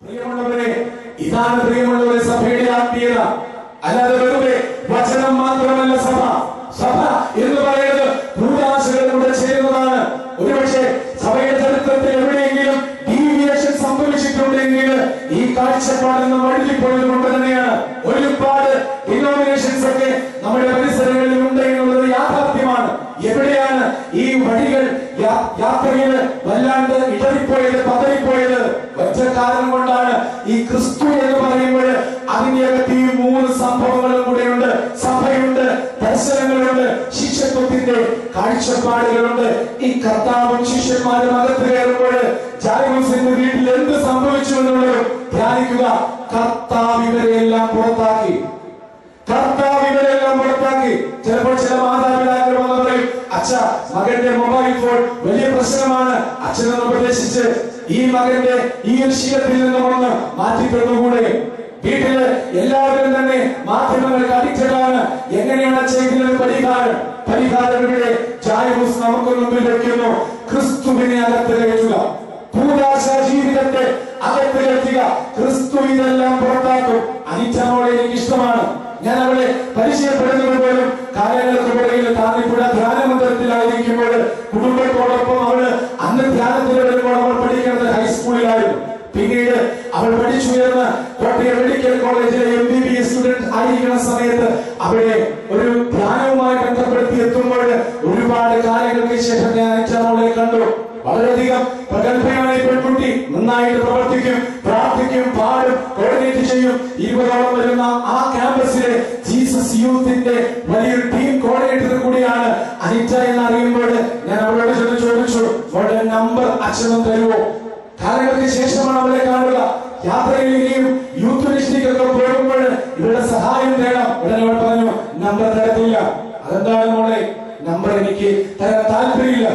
പ്രിയമുള്ളവരെ, ഇതാണ് പ്രിയമുള്ളവരെ സഭയുടെ ആത്മീയത. അല്ലാതെ വെറുതെ വചനം മാത്രമല്ല സഭ. സഭ എന്ന് പറയുന്നത് ഭൂതാശകളിലൂടെ ചേരുന്നതാണ്. ഒരുപക്ഷെ സഭയുടെ ചരിത്രത്തിൽ എവിടെയെങ്കിലും ഡീവിയേഷൻ സംഭവിച്ചിട്ടുണ്ടെങ്കിൽ ഈ കാഴ്ചപ്പാടെന്ന് വഴുതിപ്പോയത് കൊണ്ട് തന്നെയാണ്. ഒരുപാട് ഡിനോമിനേഷൻസ് ഒക്കെ നമ്മുടെ പരിസരങ്ങളിൽ ഉണ്ട് എന്നുള്ളത് യാഥാർത്ഥ്യമാണ്. എവിടെയാണ് ഈ വഴികൾ യാത്രയിൽ വല്ലാണ്ട് ഇടറിപ്പോയത്, പതറിപ്പോയത്? ഒറ്റ കാരണം കൊണ്ടാണ്. ഈ ക്രിസ്തു എന്ന് പറയുമ്പോൾ അതിന്റെ അകത്ത് ഈ മൂന്ന് സംഭവങ്ങളും കൂടെയുണ്ട്. സഭയുണ്ട്, ദർശനങ്ങളുണ്ട്, ശിഷ്യത്വത്തിന്റെ കാഴ്ചപ്പാടുകളുണ്ട്. ഈ കർത്താവും ശിഷ്യന്മാരും അകത്ത് കയറുമ്പോൾ ജായിമസിന്റെ വീട്ടിൽ എന്ത് സംഭവിച്ചു എന്നുള്ളത് ധ്യാനിക്കുക. കർത്താവ് ഇവരെല്ലാം പുറത്താക്കി. ചിലപ്പോൾ ചില മാതാപിതാക്കൾ വന്ന് പറയും, അച്ഛ മകന്റെ മൊബൈൽ ഫോൺ വലിയ പ്രശ്നമാണ്. അച്ഛനൊന്ന് ഉപദേശിച്ച് ഈ മകന്റെ ഈ ഒരു ശീലത്തിൽ നിന്നും ഒന്ന് മാറ്റിത്തന്നുകൂടെ? വീട്ടില് എല്ലാവരും തന്നെ മാധ്യമങ്ങൾക്ക് അഡിക്റ്റഡ് ആണ്. എങ്ങനെയാണ് ചെയ്തതിന് പരിഹാരം ഇവിടെ ജായിമസ് നമുക്ക് മുമ്പിൽ വെക്കുന്നു. ക്രിസ്തുവിനെ അകത്ത് കയറ്റുക. ഭൂതാശ ജീവിതത്തെ അകത്ത് കയറ്റുക. ക്രിസ്തു ഇതെല്ലാം പുറത്താക്കും. അനിറ്റമോളെ എനിക്ക് ഇഷ്ടമാണ്. ഞാൻ അവളെ പരിചയപ്പെടുന്നത് പോലും കാലങ്ങൾക്ക് പുറകിൽ താന്നിപ്പുഴ ധ്യാനമന്ദിരത്തിലായിരിക്കുമ്പോൾ കുടുംബത്തോടൊപ്പം അവള് അന്ന് ധ്യാനത്തിൽ വരുമ്പോൾ അവൾ പഠിക്കുന്നത് ഹൈസ്കൂളിലായിരുന്നു. പിന്നീട് അവൾ പഠിച്ചുയർന്ന് കോട്ടയം മെഡിക്കൽ കോളേജിലെ MBBS സ്റ്റുഡന്റ് ആയിരിക്കുന്ന സമയത്ത് അവിടെ ഒരു ധ്യാനവുമായി ബന്ധപ്പെടുത്തി എത്തുമ്പോൾ ഒരുപാട് കാര്യങ്ങൾക്ക് ശേഷം ഞാൻ അനിറ്റമോളെ കണ്ടു. വളരെയധികം പ്രഗത്ഭനായ പെൺകുട്ടി, നന്നായിട്ട് പ്രവർത്തിക്കും, പ്രാർത്ഥിക്കും, പാടും, കോർഡിനേറ്റ് ചെയ്യും. 20ഓളം വരുന്ന ആ ക്യാമ്പസിലെ ജീസസ് യൂത്തിന്റെ വലിയൊരു ടീം കോർഡിനേറ്റർ കൂടിയാണ് അനിറ്റ എന്ന് അറിയുമ്പോൾ ഞാൻ അവളോട് ചോദിച്ചു, അവളുടെ നമ്പർ അച്ഛനും തരുമോ? കാലങ്ങൾക്ക് ശേഷമാണ് അവളെ കാണുക. യാത്രയിൽ ഇനിയും യൂത്ത് മിഷനിക്കൊക്കെ പോകുമ്പോൾ ഇവരുടെ സഹായം തേടാം. ഉടനെ അവൾ പറഞ്ഞു, നമ്പർ തരത്തില്ല. അതെന്താണ് മോളെ? നമ്പർ എനിക്ക് തരാൻ താല്പര്യമില്ല.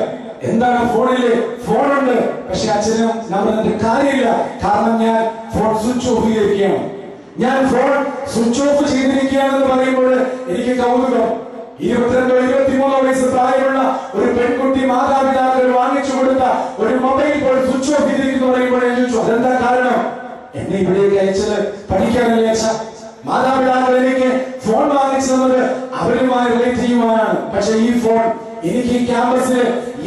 എന്താണ്? ഫോണില് ഫോണുണ്ട്, പക്ഷെ അച്ഛനും നമ്പറിന്റെ കാര്യമില്ല. കാരണം ഞാൻ ഫോൺ സ്വിച്ച് ഓഫ് ചെയ്തിരിക്കുകയാണ്. ഞാൻ ഫോൺ സ്വിച്ച് ഓഫ് ചെയ്തിരിക്കുകയാണെന്ന് പറയുമ്പോൾ എനിക്ക് കൗതുകം. 22 23 വയസ്സ് പ്രായമുള്ള ഒരു പെൺകുട്ടി മാതാപിതാക്കൾ വാങ്ങിച്ചു കൊടുത്ത ഒരു മൊബൈൽ ഫോൺ സ്വിച്ച് ഓഫ് ചെയ്തിരിക്കുന്നു പറയുമ്പോൾ ഞാൻ ചോദിച്ചു, അതെന്താ കാരണം? എന്നെ ഇവിടേക്ക് അയച്ചത് പഠിക്കാനല്ലേ അച്ഛ? മാതാപിതാക്കൾ എനിക്ക് ഫോൺ വാങ്ങിച്ചു തന്നത് അവരുമായി റിലേറ്റ് ചെയ്യുവാനാണ്. പക്ഷെ ഈ ഫോൺ എനിക്ക് ഈ ക്യാമ്പസിൽ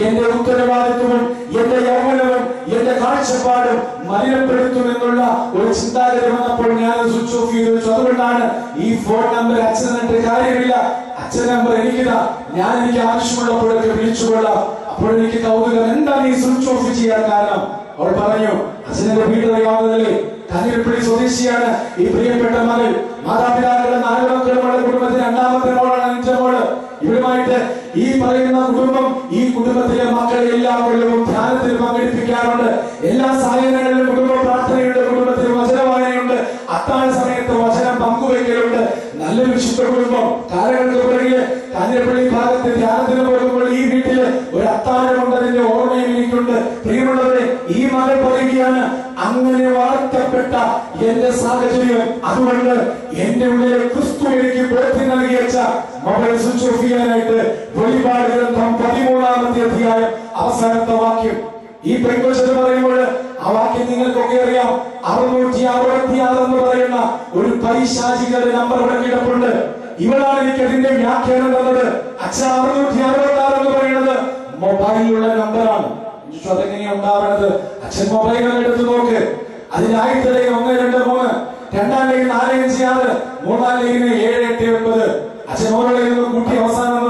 എന്റെ ഉത്തരവാദിത്വവും എന്റെ യൗവനവും എന്റെ കാഴ്ചപ്പാടും മലിനപ്പെടുത്തുമെന്നുള്ള ഒരു ചിന്താഗതി വന്നപ്പോൾ ഞാൻ സ്വിച്ച് ഓഫ് ചെയ്തു വെച്ചു. അതുകൊണ്ടാണ് ഈ ഫോൺ നമ്പർ അച്ഛനെ കാര്യമില്ല, അച്ഛൻ നമ്പർ എനിക്കിതാ, ഞാൻ എനിക്ക് ആവശ്യമുള്ളപ്പോഴൊക്കെ വിളിച്ചുകൊള്ളാം. അപ്പോൾ എനിക്ക് കൗതുകം, എന്താണ് ഈ സ്വിച്ച് ഓഫ് ചെയ്യാൻ കാരണം? അവൾ പറഞ്ഞു, അച്ഛനെ വീട്ടറിയാവുന്നതല്ലേ, കാഞ്ഞിരപ്പള്ളി സ്വദേശിയാണ് ഈ പ്രിയപ്പെട്ട മകൾ. മാതാപിതാക്കളുടെ 4 മക്കളുമുള്ള കുടുംബത്തിൽ 2ാമത്തെ മോളാണ് അനിറ്റ മോള്. ഇവരുമായിട്ട് ഈ പറയുന്ന കുടുംബം, ഈ കുടുംബത്തിലെ മക്കളെ എല്ലാ കൊല്ലവും ധ്യാനത്തിൽ പങ്കെടുപ്പിക്കാറുണ്ട്. എല്ലാ സാഹചര്യങ്ങളിലും കുടുംബ പ്രാർത്ഥനയുണ്ട്, കുടുംബത്തിൽ വചനവായനയുണ്ട്, അത്താഴ സമയത്ത് വചനം പങ്കുവയ്ക്കലുണ്ട്. നല്ലൊരു വിശുദ്ധ കുടുംബം. കാലങ്ങൾക്ക് പുറകില് കാഞ്ഞിരപ്പള്ളി ഭാഗത്ത് ധ്യാനത്തിന് പോകുമ്പോൾ ഈ വീട്ടില് ഒരു അത്താഴമുണ്ടതിന്റെ ഓർമ്മയും എനിക്കുണ്ട്. പ്രിയമുള്ളവരെ, ഈ മകൾ പറയുകയാണ്, അങ്ങനെ വളർത്തപ്പെട്ട എന്റെ സാഹചര്യം, അതുകൊണ്ട് എന്റെ ഉള്ളിലെ ക്രിസ്തു എനിക്ക് ബോധ്യം നൽകി വെച്ച മൊബൈൽ സ്വിച്ച് ഓഫ് ചെയ്യാനായിട്ട് വെളിപാട് ഗ്രന്ഥം 13-ാമത്തെ അധ്യായം അവസാനത്തെ വാക്യം. ഈ പെൺകൊച്ചത് പറയുമ്പോൾ ആ വാക്യം നിങ്ങൾക്കൊക്കെ അറിയാം. 666 എന്ന് പറയുന്ന ഒരു പൈശാചികളുടെ നമ്പർ ഇവിടെ കിടപ്പുണ്ട്. ഇവളാണ് എനിക്ക് അതിന്റെ വ്യാഖ്യാനം തന്നത്. അച്ഛ 666 എന്ന് പറയുന്നത് മൊബൈലിലുള്ള നമ്പറാണ്. അതെങ്ങനെയാ ഉണ്ടാവുന്നത്? അച്ഛൻ മൊബൈൽ എടുത്ത് നോക്ക്. അതിന്റെ ആദ്യത്തെ ലൈൻ 1 2 3, 2ാം ലൈൻ 4 5 6, 3ാം ലൈൻ 7 8 9. അച്ഛൻ ഓരോ ലൈനും കൂട്ടി അവസാനം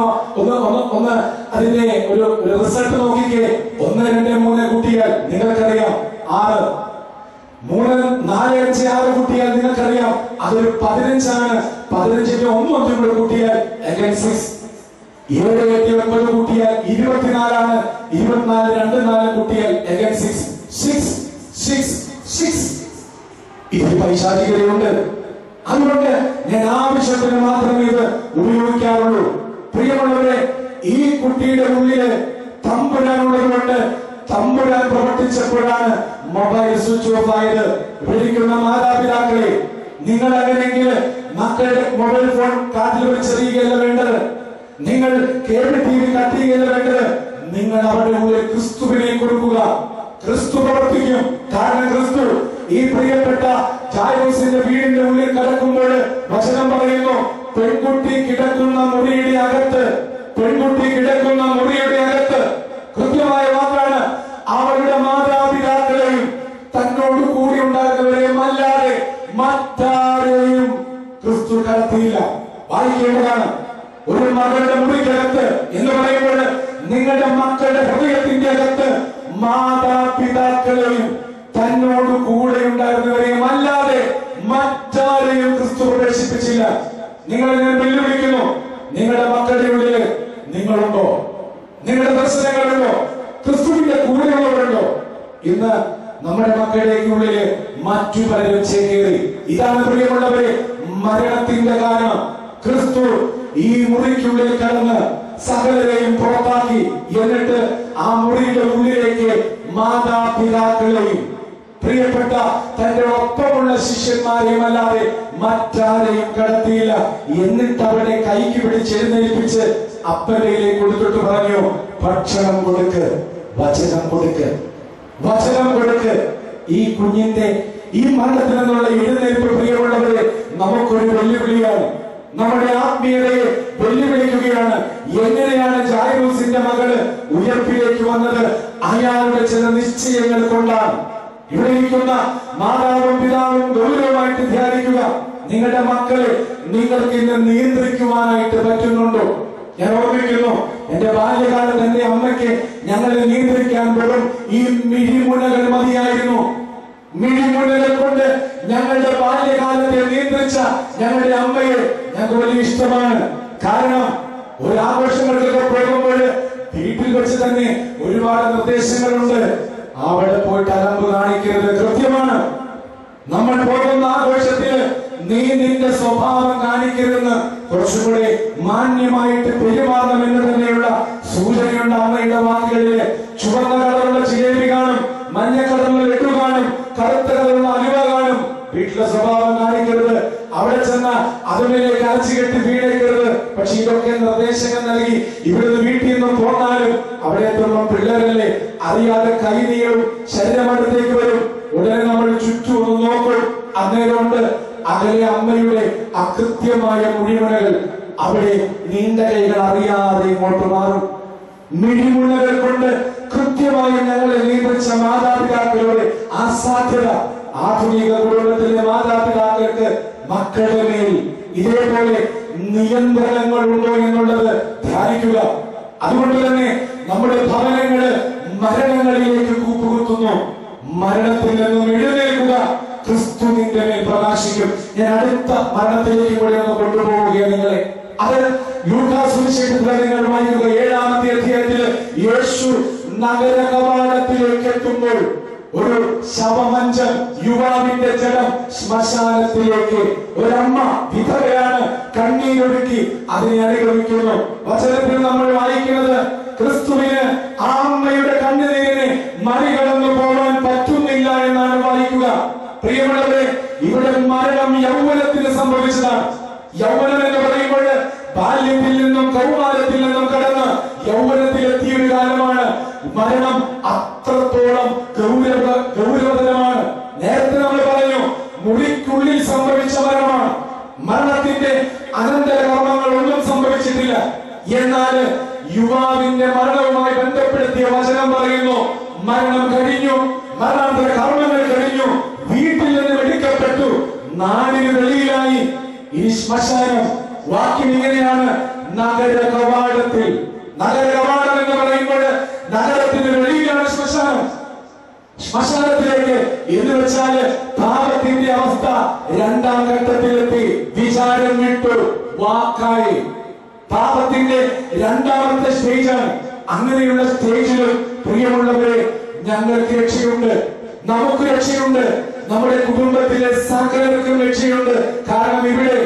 ഒന്ന് അതിന്റെ ഒരു റിസൾട്ട് നോക്കിക്കേ. 1 2 3 കൂട്ടിയാൽ നിങ്ങൾക്കറിയാം 6, 3 4 5 6 കൂട്ടിയാൽ നിങ്ങൾക്കറിയാം അതൊരു 15 ആണ്. 15ന്റെ 1 1 കൂടെ കൂട്ടിയാൽ 6, 7 8 9 കൂട്ടിയാൽ 24 ആണ്. 24 2 4 കൂട്ടിയാൽ 6. ഇത് പൈശാചികതയുണ്ട്. അതുകൊണ്ട് ഞാൻ ആവശ്യത്തിന് മാത്രമേ ഇത് ഉപയോഗിക്കാറുള്ളൂ. പ്രിയമുള്ളവരെ, ഈ കുട്ടിയുടെ ഉള്ളില് തമ്പുരാനുള്ളത് കൊണ്ട് തമ്പുരാൻ പ്രവർത്തിച്ചപ്പോഴാണ് മൊബൈൽ സ്വിച്ച് ഓഫ് ആയത്. വിളിക്കുന്ന മാതാപിതാക്കളെ, നിങ്ങൾ അങ്ങനെയെങ്കിൽ മക്കളുടെ മൊബൈൽ ഫോൺ കാറ്റിൽ വെച്ചെറിയുകയല്ല വേണ്ടത്. നിങ്ങൾ കേബിൾ TV കട്ട് ചെയ്യുകയല്ല വേണ്ടത്. നിങ്ങൾ അവരുടെ ഉള്ളിൽ ക്രിസ്തുവിനെ കൊടുക്കുക. ക്രിസ്തു പ്രവർത്തിക്കും. കാരണം ക്രിസ്തു ഈ പ്രിയപ്പെട്ട ജായിറോസിന്റെ വീടിന്റെ ഉള്ളിൽ കടക്കുമ്പോൾ വചനം പറയുന്നു, പെൺകുട്ടി കിടക്കുന്ന മുറിയുടെ അകത്ത്, പെൺകുട്ടി കിടക്കുന്ന മുറിയുടെ അകത്ത്, കൃത്യമായ വാക്കാണ്, അവരുടെ മാതാപിതാക്കളെയും തന്നോട് കൂടി ഉണ്ടായിരുന്നവരെയും അല്ലാതെ മറ്റാരെയും ക്രിസ്തു കടത്തിയില്ല. വായിക്കേണ്ടതാണ്. ഒരു മകളുടെ മുറിക്കകത്ത് എന്ന് പറയുമ്പോൾ നിങ്ങളുടെ മക്കളുടെ ഹൃദയത്തിന്റെ അകത്ത് മാതാപിതാക്കളെയും തന്നോട് കൂടെ ഉണ്ടായിരുന്നവരെയും അല്ലാതെ മറ്റാരെയും ക്രിസ്തു പ്രവേശിപ്പിച്ചില്ല. നിങ്ങളെ ഞാൻ വെല്ലുവിളിക്കുന്നു. നിങ്ങളുടെ മക്കളുടെ ഉള്ളിൽ നിങ്ങളുണ്ടോ? നിങ്ങളുടെ ദർശനങ്ങളുണ്ടോ? ക്രിസ്തുവിന്റെ കൂടെയുള്ളവരുണ്ടോ? ഇന്ന് നമ്മുടെ മക്കളുടെ ഉള്ളിൽ മറ്റു പലരും ചേക്കേറി. ഇതാണ് പ്രിയമുള്ളവരെ മരണത്തിന്റെ കാരണം. ക്രിസ്തു ഈ മുറിക്കുള്ളിൽ കടന്ന് സകലരെയും പുറത്താക്കി. എന്നിട്ട് ആ മുറിയുടെ ഉള്ളിലേക്ക് മാതാപിതാക്കളെയും പ്രിയപ്പെട്ട തന്റെ ഒപ്പമുള്ള ശിഷ്യന്മാരെയും അല്ലാതെ മറ്റാരെയും കടത്തിയില്ല. എന്നിട്ട് അവരെ കൈക്ക് പിടിച്ചെഴുന്നേൽപ്പിച്ച് അപ്പനയിലേക്ക് കൊടുത്തിട്ട് പറഞ്ഞു, ഭക്ഷണം കൊടുക്ക്, വചനം കൊടുക്ക്, വചനം കൊടുക്ക്. ഈ കുഞ്ഞിന്റെ ഈ മരണത്തിൽ നിന്നുള്ള എഴുന്നേൽപ്പ് പ്രിയമുള്ളവരെ നമുക്കൊരു വെല്ലുവിളിയാണ്. നമ്മുടെ ആത്മീയതയെ വെല്ലുവിളിക്കുകയാണ്. എങ്ങനെയാണ് ജായിറോസിന്റെ മകള് ഉയർപ്പിലേക്ക് വന്നത്? അയാളുടെ ചില നിശ്ചയങ്ങൾ കൊണ്ടാണ്. ഇവിടെ ഇരിക്കുന്ന മാതാവും പിതാവും ഗൗരവമായിട്ട് ധ്യാനിക്കുക. നിങ്ങളുടെ മക്കളെ നിങ്ങൾക്ക് ഇന്ന് നിയന്ത്രിക്കുവാനായിട്ട് പറ്റുന്നുണ്ടോ? ഞാൻ ഓർമ്മിക്കുന്നു, എന്റെ ബാല്യകാലത്ത് എന്റെ അമ്മയ്ക്ക് ഞങ്ങളെ നിയന്ത്രിക്കാൻ വെറും ഈ മിഴിമുനകൾ മതിയായിരുന്നു. മിഴിമുനകൾ കൊണ്ട് ഞങ്ങളുടെ ബാല്യകാലത്തെ നിയന്ത്രിച്ച ഞങ്ങളുടെ അമ്മയെ ഞങ്ങൾക്ക് വലിയ ഇഷ്ടമാണ്. കാരണം ഒരു ആഘോഷങ്ങൾക്കൊക്കെ പോകുമ്പോൾ വീട്ടിൽ വെച്ച് തന്നെ ഒരുപാട് നിർദ്ദേശങ്ങളുണ്ട്. അവിടെ പോയിട്ട് അലമ്പ് കാണിക്കരുത്, കൃത്യമാണ്. നമ്മൾ പോകുന്ന ആഘോഷത്തിൽ നീ നിന്റെ സ്വഭാവം കാണിക്കരുതെന്ന് കുറച്ചുകൂടെ മാന്യമായിട്ട് പെരുമാറണമെന്ന് തന്നെയുള്ള സൂചനയുണ്ട് അമ്മയുടെ വാക്കുകളിൽ. ചുവന്ന കളറുള്ള ജിലേബി കാണും, മഞ്ഞ കളറുള്ള ലഡു കാണും, കറുത്ത കളറുള്ള അലുവ കാണും. വീട്ടിലെ സ്വഭാവം കാണിക്കരുത്, അവിടെ ചെന്ന അതുമിലേക്ക് അരച്ചു കെട്ടി വീണേക്കരുത്. പക്ഷെ ഇതൊക്കെ നിർദ്ദേശങ്ങൾ നൽകി ഇവിടുന്ന് വീട്ടിൽ നിന്നും പോന്നാലും അവിടെ എത്തുമ്പോൾ പിള്ളേരല്ലേ, അറിയാതെ കൈ നീളും, ശരീരമടുത്തേക്ക് വരും. ഉടനെ നമ്മൾ ചുറ്റും ഒന്ന് നോക്കും. അന്നേരമുണ്ട് അകലെ അമ്മയുടെ അകൃത്യമായ മുഴിമുനകൾ. അവിടെ നീണ്ട കൈകൾ അറിയാതെ ഇങ്ങോട്ട് മാറും. മിഴിമുനകൾ കൊണ്ട് കൃത്യമായി ഞങ്ങളെ നിയന്ത്രിച്ച മാതാപിതാക്കളുടെ അസാധ്യത. ആധുനിക കുടുംബത്തിലെ മാതാപിതാക്കൾക്ക് മക്കളുടെ മേൽ ഇതേപോലെ നിയന്ത്രണങ്ങൾ ഉണ്ടോ എന്നുള്ളത് ധ്യാനിക്കുക. അതുകൊണ്ട് തന്നെ നമ്മുടെ ഭവനങ്ങള് മരണങ്ങളിലേക്ക് കൂപ്പുകുത്തുന്നു. മരണത്തിൽ നിന്നും എഴുന്നേൽക്കുക, ക്രിസ്തു നിന്റെ മേൽ പ്രകാശിക്കും. ഞാൻ അടുത്ത മരണത്തിലേക്ക് കൂടെ ഒന്ന് കൊണ്ടുപോവുകയാണ് നിങ്ങളെ. അത് ലൂക്കാസ് സുവിശേഷത്തിൽ നിങ്ങൾ വായിക്കുക. 7-ാമത്തെ അധ്യായത്തില് യേശു നഗര കവാടത്തിലേക്ക് എത്തുമ്പോൾ ഒരു ശവമഞ്ചം, യുവാവിന്റെ ജഡം ശ്മശാനത്തിലേക്ക് ഒരമ്മ വിധവയാണ്, കണ്ണീരൊഴുക്കി അതിനെ അനുഗമിക്കുന്നു. വചനത്തിൽ നമ്മൾ വായിക്കുന്നത് ക്രിസ്തുവിന് ആ അമ്മയുടെ കണ്ണുനീരിനെ മറികടന്നു പോകാൻ പറ്റുന്നില്ല എന്നാണ് വായിക്കുക. പ്രിയമുള്ളവരെ, ഇവിടെ മരണം യൗവനത്തിന് സംഭവിച്ചതാണ്. യൗവനം എന്ന് പറയുമ്പോൾ ബാല്യത്തിൽ നിന്നും കൗമാരത്തിൽ നിന്നും കടന്ന് യൗവനത്തിലെത്തിയ ഒരു കാലമാണ്. മരണം അത്രത്തോളം ഗൗരവതരമാണ്. നേരത്തെ നമ്മൾ പറഞ്ഞു, മുറിക്കുള്ളിൽ സംഭവിച്ച മരണമാണ്. മരണത്തിന്റെ അനന്തര കർമ്മങ്ങൾ ഒന്നും സംഭവിച്ചിട്ടില്ല. എന്നാൽ യുവാവിന്റെ മരണവുമായി ബന്ധപ്പെടുത്തിയ വചനം പറയുന്നു, മരണം കഴിഞ്ഞു, മരണാന്തര കർമ്മങ്ങൾ കഴിഞ്ഞു, വീട്ടിൽ നിന്ന് എടുക്കപ്പെട്ടു, നാടിന് വെളിയിലായി. ഈ ശ്മശാനം വാക്യം ഇങ്ങനെയാണ്, നഗര കവാടത്തിൽ. നഗര കവാടം എന്ന് പറയുമ്പോൾ നഗരത്തിന് വെളിയിലാണ് ശ്മശാനം. ശ്മശാനത്തിലേക്ക് എന്ന് വെച്ചാല് പാപത്തിന്റെ അവസ്ഥ 2-ാം ഘട്ടത്തിലെത്തി. വിചാരം വിട്ടു, വാക്കായി. പാപത്തിന്റെ 2-ാമത്തെ സ്റ്റേജാണ്. അങ്ങനെയുള്ള സ്റ്റേജിലും പ്രിയമുള്ളവരെ ഞങ്ങൾക്ക് രക്ഷയുണ്ട്, നമുക്ക് രക്ഷയുണ്ട്, നമ്മുടെ കുടുംബത്തിലെ സകലർക്കും രക്ഷയുണ്ട്. കാരണം ഇവിടെ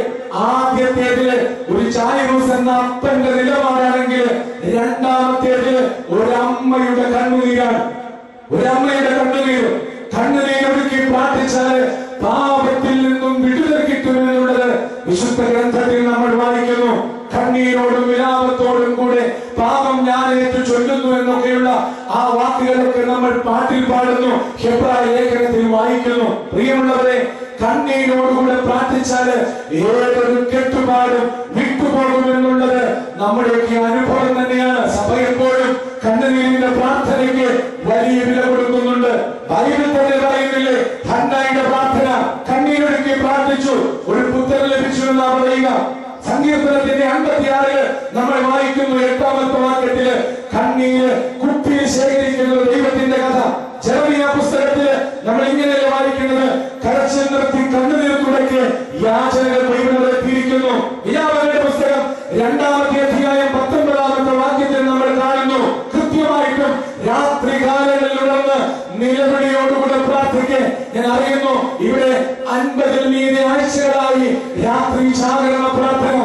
ആദ്യത്തേതില് ഒരു ജായിറോസ് എന്ന അപ്പന്റെ നിലപാടാണെങ്കിൽ 2-ാമത്തേതില് ഒരമ്മയുടെ കണ്ണുനീരാണ്. ഒരമ്മയുടെ കണ്ണുനീരൊഴുക്കി പ്രാർത്ഥിച്ചാല് പാപത്തിൽ നിന്നും വിടുതൽ കിട്ടുമെന്നുള്ളത് വിശുദ്ധ ഗ്രന്ഥത്തിൽ നമ്മൾ വായിക്കുന്നു. കണ്ണീരോടും വിലാപത്തോടും കൂടെ പാപം ഞാൻ ഏറ്റു ചൊല്ലുന്നു എന്നൊക്കെയുള്ള ആ വാക്കുകളൊക്കെ നമ്മൾ പാട്ടിൽ പാടുന്നു, ഹെബ്രായ ലേഖനത്തിൽ വായിക്കുന്നു. പ്രിയമുള്ളവരെ, കണ്ണീരോടുകൂടെ പ്രാർത്ഥിച്ചാല് ഏതൊരു കെട്ടുപാടും വിട്ടുപോകുമെന്നുള്ളത് നമ്മുടെയൊക്കെ അനുഭവം തന്നെയാണ്. സഭ എപ്പോഴും കണ്ണുനീരിന്റെ പ്രാർത്ഥനയ്ക്ക് വലിയ വില കൊടുക്കുന്നുണ്ട്. ബൈബിൾ തന്നെ പറയുന്നില്ലേ, ഹന്നായുടെ പ്രാർത്ഥന, കണ്ണീരൊഴുക്കി പ്രാർത്ഥിച്ചു, ഒരു പുത്രൻ ലഭിച്ചു എന്നാ പറയുക. സങ്കീർത്തനത്തിന്റെ 56 നമ്മൾ വായിക്കുന്നു 8-ാമത്തെ വാക്യത്തില് കണ്ണീര് കുപ്പിയിൽ ശേഖരിക്കുന്ന ദൈവത്തിന്റെ കഥ. ജെറമിയ പുസ്തകത്തില് നമ്മൾ ഇങ്ങനെയല്ലേ വായിക്കുന്നത്, കരച്ചിൽ നിർത്തി കണ്ണുനീർ തുടയ്ക്ക് യാചനകൾ ദൈവങ്ങളെ എത്തിയിരിക്കുന്നു. യാചനയുടെ പുസ്തകം 2-ാമത്തെ അധ്യായം 19-ാമത്തെ വാക്യത്തിൽ നമ്മൾ കാണുന്നു, കൃത്യമായിട്ടും രാത്രി കാലങ്ങളിലുടന്ന് നിലവിളിയോടുകൂടെ പ്രാർത്ഥിക്ക്. ഞാൻ അറിയുന്നു ഇവിടെ 50-ൽ മീതെ ആഴ്ചകളായി രാത്രി ജാഗരണ പ്രാർത്ഥന,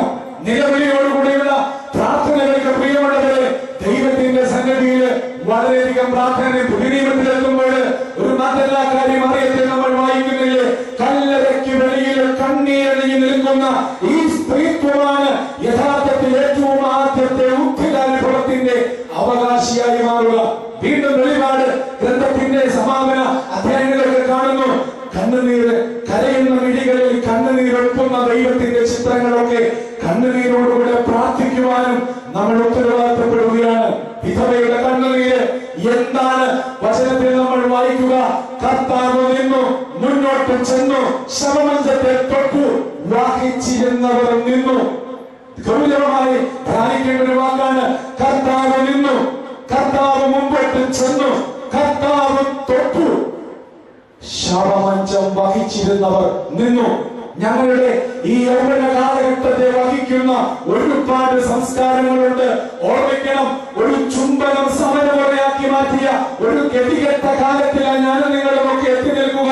നിലവിളിയോടുകൂടിയുള്ള പ്രാർത്ഥനകൾക്ക് പ്രിയമുള്ളവരെ ദൈവത്തിന്റെ സന്നിധിയിൽ വളരെയധികം പ്രാർത്ഥന. പുതിയ നിയമത്തിലെത്തുമ്പോൾ ഒരു നല്ല കാര്യം അറിയത്തെ നമ്മൾ വായിക്കുന്നില്ലേ, കല്ലറയ്ക്ക് വെളിയിൽ കണ്ണീരണിഞ്ഞു നിൽക്കുന്ന ഈ സ്ത്രീത്വമാണ് യഥാർത്ഥത്തിൽ ഏറ്റവും ആദ്യത്തെ ഉദ്ധിതാനുഭവത്തിന്റെ അവകാശിയായി മാറുക. വീണ്ടും വെളിപാട് ഗ്രന്ഥത്തിന്റെ സമാപന അധ്യായങ്ങളൊക്കെ കാണുന്നു, കണ്ണുനീര് കരയുന്ന മിഴികളിൽ കണ്ണുനീരൊപ്പുന്ന ദൈവത്തിന്റെ ചിത്രങ്ങളൊക്കെ കണ്ണുനീരോടുകൂടെ പ്രാർത്ഥിക്കുവാനും നമ്മൾ ഉത്തരവാദിത്തപ്പെടുകയാണ്. വിധവയുടെ കണ്ണുനീര് എന്താണ് വചനത്തിൽ നമ്മൾ വായിക്കുക, കർത്താവ് നിന്നു, മുന്നോട്ട് ചെന്നു, ശവമഞ്ചത്തെ തൊട്ടു, വഹിച്ചിരുന്നവർ നിന്നു. ഗൗരവമായി ധ്യാനിക്കേണ്ട ഒരു വാക്കാണ് കർത്താവ് നിന്നു. കർത്താവ് മുമ്പോട്ട് ചെന്നു, കർത്താവ് തൊട്ടു, ശവമഞ്ചം വഹിച്ചിരുന്നവർ നിന്നു. ഞങ്ങളുടെ ഈ യൗവന കാലഘട്ടത്തെ വഹിക്കുന്ന ഒരുപാട് സംസ്കാരങ്ങളുണ്ട്. ഓർമ്മിക്കണം, ഒരു ചുംബനം സമരമുറയാക്കി മാറ്റിയ ഒരു ഗതികെട്ട കാലത്തിലാണ് ഞാനും നിങ്ങളുമൊക്കെ എത്തി നിൽക്കുക.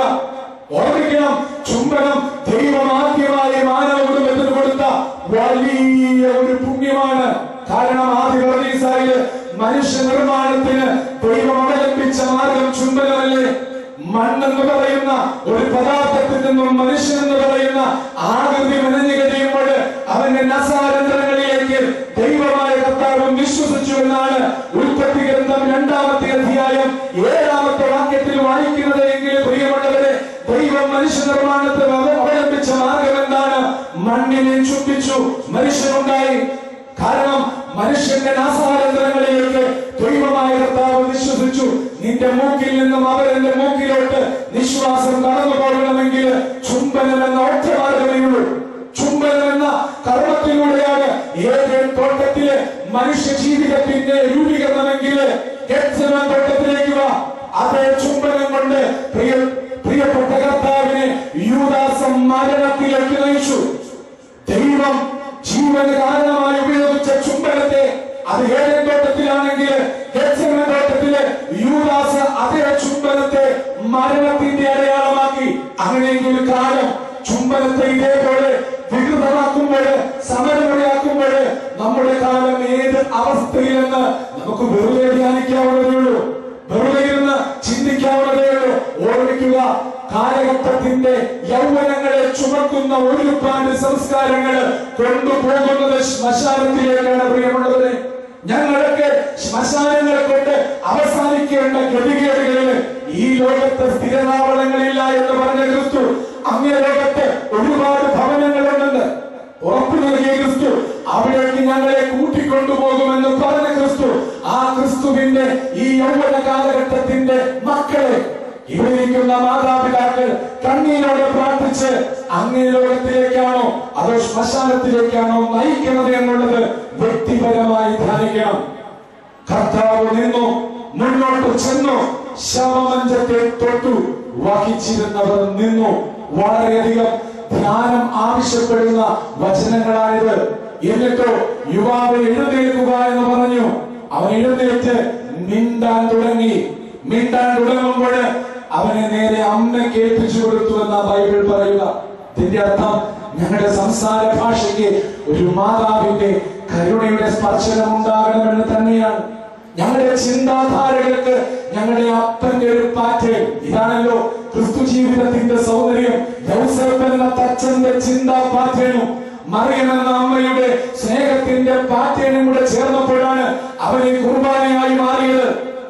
ഓർമ്മിക്കണം, ചുംബനം ദൈവം ആദ്യമായി മാനവ കുടുംബത്തിന് കൊടുത്ത വലിയ ഒരു പുണ്യമാണ്. കാരണം ആദ്യ പർദീസായില് മനുഷ്യ നിർമ്മാണത്തിന് ദൈവം അവലംബിച്ച മാർഗം ചുംബനമല്ലേ. മണ്ണെന്ന് പറയുന്ന ഒരു പദാർത്ഥത്തിൽ നിന്നും മനുഷ്യൻ എന്ന് പറയുന്ന ആകൃതി മെനഞ്ഞു കഴിയുമ്പോൾ അവന്റെ നസാരന്തരങ്ങളിലേക്ക് ദൈവമായ കർത്താവ് വിശ്വസിച്ചു എന്നാണ് ഉൽപ്പത്തി ഗ്രന്ഥം 2-ാമത്തെ അധ്യായം 7-ാമത്തെ വാക്യത്തിൽ വായിക്കുന്നത്. എങ്കിൽ പ്രിയമുള്ളവരെ, ദൈവം മനുഷ്യ നിർമ്മാണത്തിന് അവലംബിച്ച മാർഗം എന്താണ്? മണ്ണിനെ ചുംബിച്ചു, മനുഷ്യനുണ്ടായി. കാരണം മനുഷ്യന്റെ നാസാരന്തരങ്ങളിലേക്ക് ദൈവമായ കർത്താവ് വിശ്വസിച്ചു. നിന്റെ മൂക്കിൽ നിന്നും അവരുടെ മൂക്കിലോട്ട് നിശ്വാസം കടന്നു പോകണമെങ്കിൽ ചുംബനം എന്ന ഒറ്റ മാർഗമേ ഉള്ളൂ. ചുംബനം എന്ന കർമ്മത്തിലൂടെയാണ് ഏതേൻ തോട്ടത്തിലെ മനുഷ്യ ജീവിതത്തിന്റെ രൂപീകരണമെങ്കിൽ ഗെത്സമൻ തോട്ടത്തിലേക്ക് വാ. അതേ ചുംബനം കൊണ്ട് പ്രിയപ്പെട്ട കർത്താവിനെ യൂദാസ് മരണത്തിലേക്ക് നയിച്ചു. ദൈവം ജീവന് കാരണമായി ഉപയോഗിച്ച ചുംബനത്തെ അത് ഏതേൻ തോട്ടത്തിലാണെങ്കിൽ ഗെത്സമൻ തോട്ടത്തിലെ യൂദാസ് അതേ ചുംബനത്തെ മരണത്തിന്റെ അടയാളമാക്കി. അങ്ങനെയെങ്കിൽ കാലം ചുംബനത്തെ ഇതേപോലെ വികൃതമാക്കുമ്പോൾ, സമരമുറയാക്കുമ്പോൾ നമ്മുടെ കാലം ഏത് അവസ്ഥയിലെന്ന് നമുക്ക് വെറുതെ ധ്യാനിക്കാവുന്നതേ ഉള്ളൂ, വെറുതെ ഇരുന്ന് ചിന്തിക്കാവുന്നതേ ഉള്ളൂ. ഓർമ്മിക്കുക, കാലഘട്ടത്തിന്റെ യൗവനങ്ങളെ ചുമക്കുന്ന ഒരുപാട് സംസ്കാരങ്ങൾ കൊണ്ടുപോകുന്നത് ശ്മശാനത്തിലേക്കാണ്. പ്രിയമുള്ളവരെ, ഞങ്ങളൊക്കെ ശ്മശാനങ്ങളെ കൊണ്ട് അവസാനിക്കേണ്ട ഗതികേടുകളിൽ ഈ ലോകത്ത് സ്ഥിരതാവളങ്ങളില്ല എന്ന് പറഞ്ഞ ക്രിസ്തു അങ്ങേ ലോകത്ത് ഒരുപാട് ഭവനങ്ങളുണ്ടെന്ന് ഉറപ്പു നൽകിയ ക്രിസ്തു അവിടേക്ക് ഞങ്ങളെ കൂട്ടിക്കൊണ്ടുപോകുമെന്ന് പറഞ്ഞ ക്രിസ്തു, ആ ക്രിസ്തുവിന്റെ ഈ യൗവന കാലഘട്ടത്തിന്റെ മക്കളെ ഇവിടെ ഇരിക്കുന്ന മാതാപിതാക്കൾ കണ്ണീരോടെ പ്രാർത്ഥിച്ച് അങ്ങേ ലോകത്തിലേക്കാണോ അതോ ശ്മശാനത്തിലേക്കാണോ നയിക്കുന്നത് എന്നുള്ളത് വ്യക്തിപരമായി ധ്യാനിക്കണം. കർത്താവ് നിന്നു, മുന്നോട്ട് ചെന്നു, ശവമഞ്ചത്തെ തൊട്ടു, വഹിച്ചിരുന്നവർ നിന്നു. വളരെയധികം ധ്യാനം ആവശ്യപ്പെടുന്ന വചനങ്ങളാണിത്. എന്നിട്ടോ യുവാവ് എഴുന്നേൽക്കുക എന്ന് പറഞ്ഞു. അവൻ എഴുന്നേറ്റ് മിണ്ടാൻ തുടങ്ങി. മിണ്ടാൻ തുടങ്ങുമ്പോൾ അവനെ നേരെ അമ്മയ്ക്ക് ഏൽപ്പിച്ചു കൊടുത്തു എന്നാ ബൈബിൾ പറയുക. ഇതിന്റെ അർത്ഥം ഞങ്ങളുടെ സംസാര ഭാഷയ്ക്ക് ഒരു മാതാവിന്റെ കരുണയുടെ സ്പർശനം ഉണ്ടാകണമെന്ന് തന്നെയാണ്. ഞങ്ങളുടെ ചിന്താധാരകൾക്ക് ഞങ്ങളുടെ അപ്പന്റെ ഒരു പാറ്റേൺ ഇതാണല്ലോ ക്രിസ്തു ജീവിതത്തിന്റെ സൗന്ദര്യം. യൗസേപ്പ് എന്ന തച്ചന്റെ ചിന്താ പാറ്റേണും മറിയം എന്ന അമ്മയുടെ സ്നേഹത്തിന്റെ പാറ്റേണും കൂടെ ചേർന്നപ്പോഴാണ് അവനെ കുർബാനയായി മാറിയത്.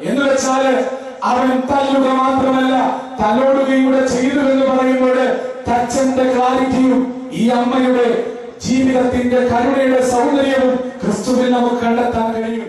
എന്ന് വെച്ചാല് അവൻ തല്ലുക മാത്രമല്ല തലോടുകയൂടെ ചെയ്തു എന്ന് പറയുമ്പോൾ ടച്ചിന്റെ ക്ലാരിറ്റിയും ഈ അമ്മയുടെ ജീവിതത്തിന്റെ കരുണയുടെ സൗന്ദര്യവും ക്രിസ്തുവിൽ നമുക്ക് കണ്ടെത്താൻ കഴിയും.